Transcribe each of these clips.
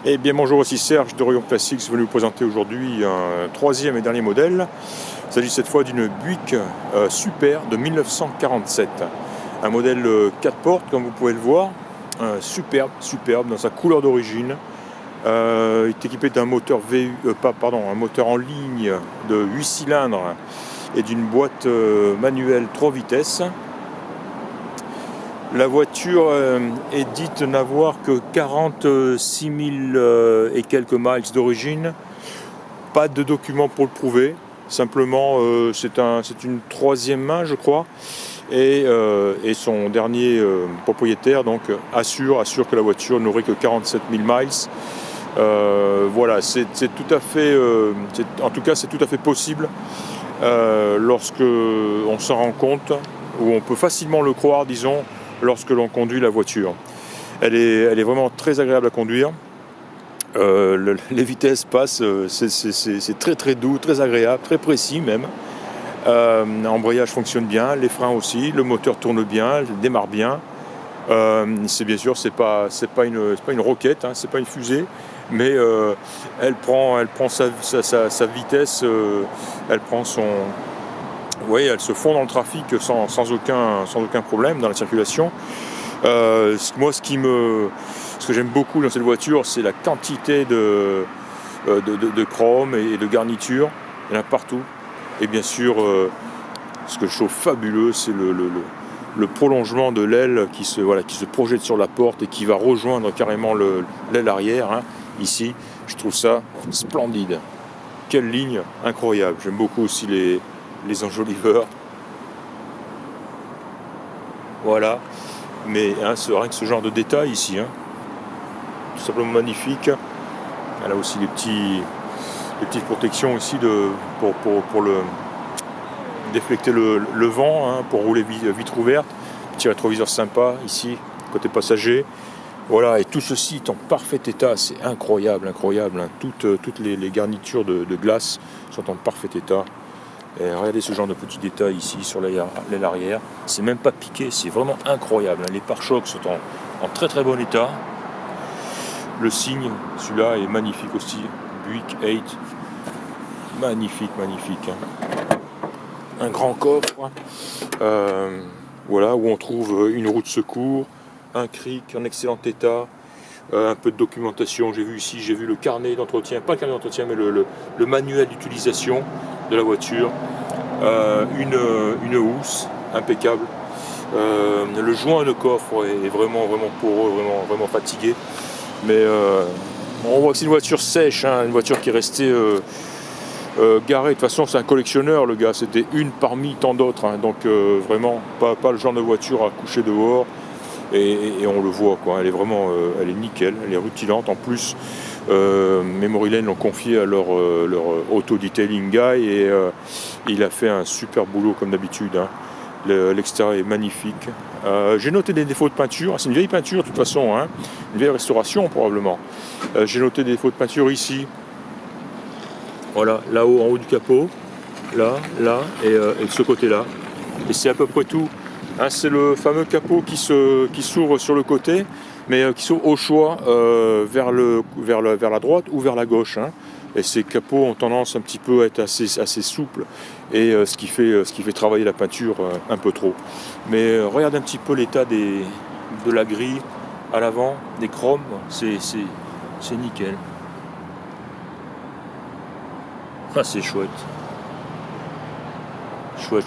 Eh bien bonjour, ici Serge de Rayon Classics, venu vous présenter aujourd'hui un troisième et dernier modèle. Il s'agit cette fois d'une Buick Super de 1947. Un modèle 4 portes comme vous pouvez le voir, superbe dans sa couleur d'origine. Il est équipé d'un moteur un moteur en ligne de 8 cylindres et d'une boîte manuelle 3 vitesses. La voiture est dite n'avoir que 46 000 et quelques miles d'origine. Pas de documents pour le prouver. Simplement, c'est une troisième main, je crois. Et son dernier propriétaire donc assure que la voiture n'aurait que 47 000 miles. Voilà, c'est tout à fait, en tout cas, c'est tout à fait possible lorsque on s'en rend compte, ou on peut facilement le croire, disons, lorsque l'on conduit la voiture. Elle est vraiment très agréable à conduire. Les vitesses passent, c'est très doux, très agréable, très précis même. L'embrayage fonctionne bien, les freins aussi, le moteur tourne bien, il démarre bien. C'est bien sûr, c'est pas une roquette, hein, c'est pas une fusée, mais elle prend sa vitesse, elle prend son... Oui, elle se fond dans le trafic sans aucun problème dans la circulation. Moi, ce que j'aime beaucoup dans cette voiture, c'est la quantité de chrome et de garniture. Il y en a partout. Et bien sûr, ce que je trouve fabuleux, c'est le prolongement de l'aile qui se projette sur la porte et qui va rejoindre carrément l'aile arrière. Hein, ici, je trouve ça splendide. Quelle ligne incroyable. J'aime beaucoup aussi les enjoliveurs. Voilà. Mais hein, rien que ce genre de détail ici, hein, tout simplement magnifique. Elle a aussi les petites protections ici pour déflecter le vent, hein, pour rouler vitre ouverte. Petit rétroviseur sympa ici, côté passager. Voilà, et tout ceci est en parfait état, c'est incroyable. Hein. Toutes les garnitures de glace sont en parfait état. Et regardez ce genre de petits détails ici sur l'aile arrière. C'est même pas piqué, c'est vraiment incroyable. Les pare-chocs sont en très bon état. Le signe, celui-là est magnifique aussi. Buick 8. Magnifique. Hein. Un grand coffre. Voilà, où on trouve une roue de secours, un cric en excellent état. Un peu de documentation, j'ai vu le carnet d'entretien, pas le carnet d'entretien, mais le manuel d'utilisation de la voiture, une housse impeccable, le joint de coffre est vraiment poreux, vraiment fatigué, mais on voit que c'est une voiture sèche, hein, une voiture qui est restée garée. De toute façon, c'est un collectionneur, le gars, c'était une parmi tant d'autres, hein, donc vraiment pas le genre de voiture à coucher dehors. Et on le voit, quoi. Elle est nickel, elle est rutilante. En plus, Memory Lane l'ont confié à leur auto-detailing guy et il a fait un super boulot comme d'habitude. Hein. L'extérieur est magnifique. J'ai noté des défauts de peinture. C'est une vieille peinture de toute façon, hein. Une vieille restauration probablement. J'ai noté des défauts de peinture ici. Voilà, là-haut, en haut du capot, là et de ce côté-là. Et c'est à peu près tout. Hein, c'est le fameux capot qui s'ouvre sur le côté, mais qui s'ouvre au choix vers la droite ou vers la gauche. Hein. Et ces capots ont tendance un petit peu à être assez souples, et ce qui fait travailler la peinture un peu trop. Mais regarde un petit peu l'état de la grille à l'avant, des chromes, c'est nickel. Ah, c'est chouette. Chouette.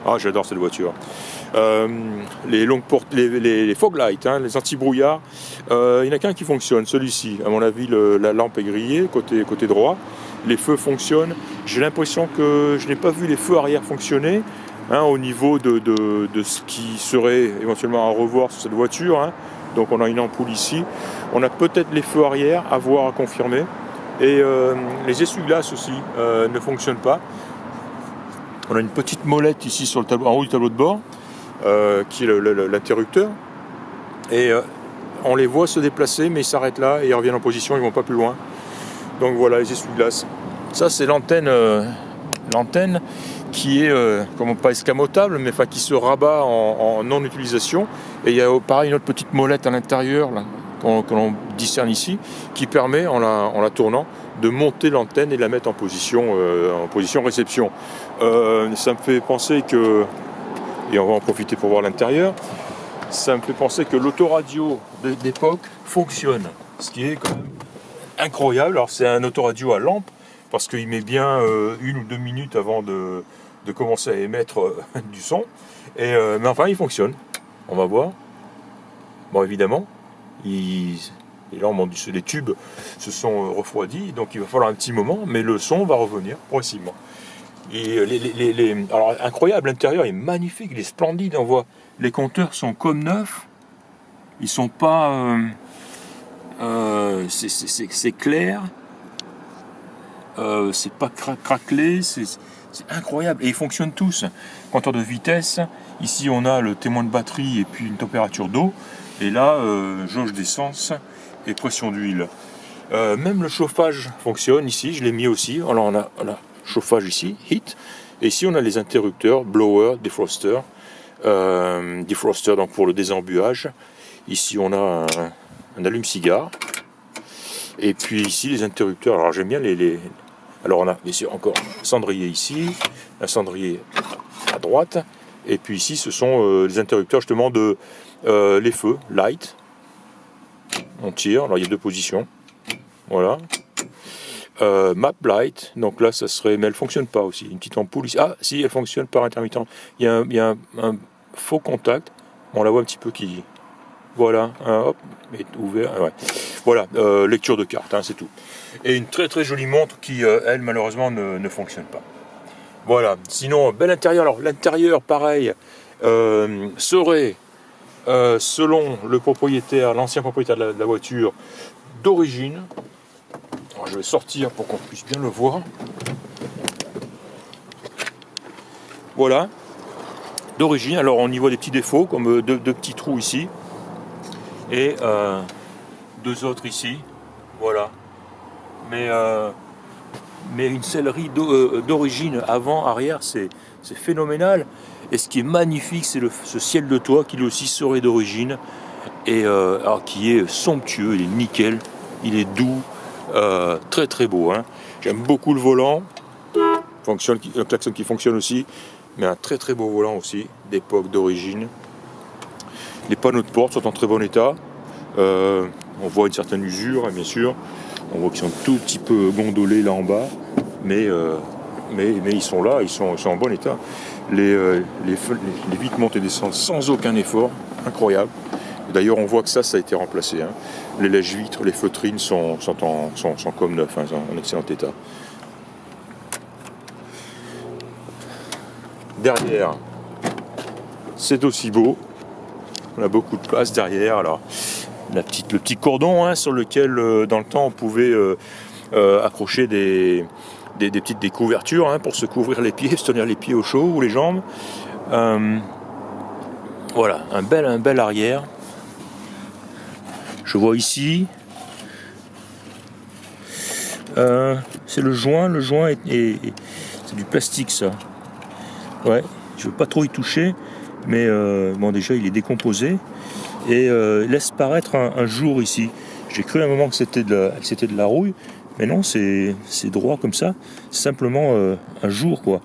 Ah, j'adore cette voiture. Les longues portes, les fog lights, hein, les anti-brouillards, il n'y en a qu'un qui fonctionne, celui-ci. À mon avis, la lampe est grillée, côté droit. Les feux fonctionnent. J'ai l'impression que je n'ai pas vu les feux arrière fonctionner, hein, au niveau de ce qui serait éventuellement à revoir sur cette voiture. Hein. Donc on a une ampoule ici. On a peut-être les feux arrière à voir, à confirmer. Et les essuie-glaces aussi ne fonctionnent pas. On a une petite molette ici sur en haut du tableau de bord, qui est l'interrupteur. Et on les voit se déplacer, mais ils s'arrêtent là et ils reviennent en position, ils ne vont pas plus loin. Donc voilà les essuie-glaces. Ça, c'est l'antenne qui est, comment pas escamotable, mais enfin qui se rabat en non-utilisation. Et il y a pareil une autre petite molette à l'intérieur, là, que l'on discerne ici, qui permet, en la tournant, de monter l'antenne et de la mettre en position réception. Ça me fait penser que, et on va en profiter pour voir l'intérieur, ça me fait penser que l'autoradio d'époque fonctionne, ce qui est quand même incroyable. Alors c'est un autoradio à lampe, parce qu'il met bien 1 ou 2 minutes avant de commencer à émettre du son, mais enfin il fonctionne, on va voir. Bon, évidemment, et là on monte les tubes se sont refroidis, donc il va falloir un petit moment, mais le son va revenir progressivement. Et alors incroyable, l'intérieur est magnifique, il est splendide, on voit les compteurs sont comme neufs, ils sont pas c'est clair, c'est pas craquelé, c'est incroyable, et ils fonctionnent tous. Compteur de vitesse, ici on a le témoin de batterie et puis une température d'eau, et là jauge d'essence et pression d'huile. Même le chauffage fonctionne ici, je l'ai mis aussi. Alors on a chauffage ici, heat, et ici on a les interrupteurs, blower, defroster, donc pour le désembuage. Ici on a un allume-cigare, et puis ici les interrupteurs. Alors j'aime bien alors on a bien sûr encore un cendrier ici, un cendrier à droite, et puis ici ce sont les interrupteurs justement de les feux, light. On tire, alors il y a 2 positions, voilà. Map light, donc là ça serait, mais elle fonctionne pas aussi, une petite ampoule ici. Ah si, elle fonctionne par intermittent. Il y a un faux contact, on la voit un petit peu qui, voilà, hop, est ouvert, ouais. Voilà, lecture de carte, c'est tout. Et une très très jolie montre qui, elle, malheureusement ne fonctionne pas. Voilà, sinon, bel intérieur. Alors l'intérieur, pareil, serait, selon le propriétaire, l'ancien propriétaire de la voiture, d'origine. Alors, je vais sortir pour qu'on puisse bien le voir. Voilà, d'origine. Alors on y voit des petits défauts, comme deux petits trous ici, et 2 autres ici. Voilà. Mais une sellerie d'origine avant, arrière, c'est phénoménal. Et ce qui est magnifique, c'est ce ciel de toit qui lui aussi serait d'origine, et alors qui est somptueux, il est nickel, il est doux, très très beau. J'aime beaucoup le volant, le klaxon qui fonctionne aussi, mais un très très beau volant aussi, d'époque, d'origine. Les panneaux de porte sont en très bon état. On voit une certaine usure, bien sûr. On voit qu'ils sont tout petit peu gondolés là en bas, mais ils sont là, ils sont en bon état. Les vitres montent et descendent sans aucun effort, incroyable. D'ailleurs, on voit que ça a été remplacé. Les lèche-vitres, les feutrines sont comme neufs, en excellent état. Derrière, c'est aussi beau. On a beaucoup de place derrière. Alors, le petit cordon sur lequel, dans le temps, on pouvait accrocher des petites couvertures pour se couvrir les pieds, se tenir les pieds au chaud ou les jambes. Voilà, un bel arrière. Je vois ici, c'est le joint. Le joint c'est du plastique, ça. Ouais, je veux pas trop y toucher, mais bon, déjà il est décomposé et laisse paraître un jour ici. J'ai cru à un moment que c'était de la rouille, mais non, c'est droit comme ça. C'est simplement un jour, quoi,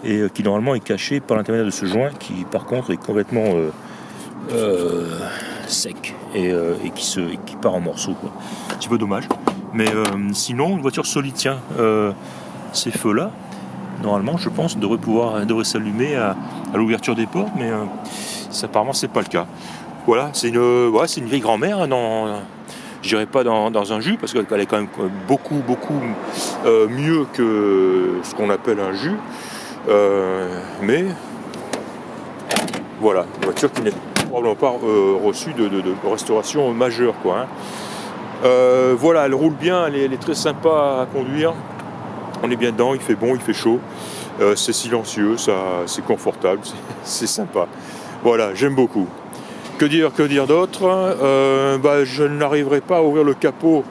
et qui normalement est caché par l'intermédiaire de ce joint qui par contre est complètement sec et qui part en morceaux, quoi. Un petit peu dommage, mais sinon une voiture solide. Tiens, ces feux là normalement, je pense, devrait s'allumer à l'ouverture des portes, mais apparemment c'est pas le cas. Voilà, c'est une vieille grand-mère, je dirais pas dans un jus, parce qu'elle est quand même beaucoup mieux que ce qu'on appelle un jus, mais voilà, une voiture qui n'est probablement pas reçue de restauration majeure, quoi. Voilà, elle roule bien, elle est très sympa à conduire. On est bien dedans, il fait bon, il fait chaud, c'est silencieux, c'est confortable, c'est sympa. Voilà, j'aime beaucoup. Que dire d'autre ? Je n'arriverai pas à ouvrir le capot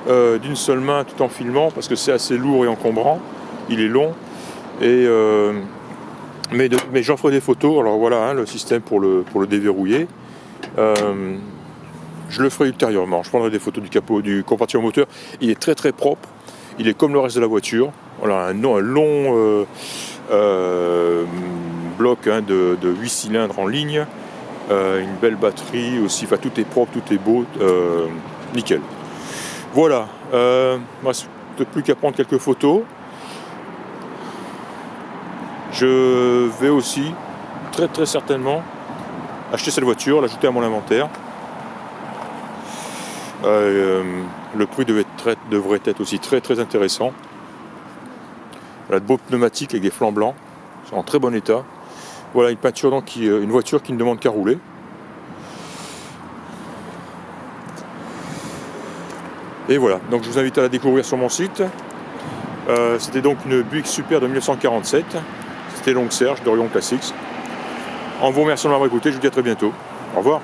d'une seule main tout en filmant, parce que c'est assez lourd et encombrant, il est long, et Mais j'en ferai des photos. Alors voilà, hein, le système pour le déverrouiller. Je le ferai ultérieurement. Je prendrai des photos du capot, du compartiment moteur. Il est très très propre. Il est comme le reste de la voiture. Voilà, un long bloc hein, de 8 cylindres en ligne. Une belle batterie aussi. Enfin, tout est propre, tout est beau. Nickel. Voilà. Il ne reste plus qu'à prendre quelques photos. Je vais aussi très très certainement acheter cette voiture, l'ajouter à mon inventaire. Le prix devrait être aussi très très intéressant. Elle a de beaux pneumatiques avec des flancs blancs, c'est en très bon état. Voilà une peinture donc une voiture qui ne demande qu'à rouler. Et voilà, donc je vous invite à la découvrir sur mon site. C'était donc une Buick Super de 1947. C'était donc Serge d'Orion Classics. En vous remerciant de m'avoir écouté, je vous dis à très bientôt. Au revoir.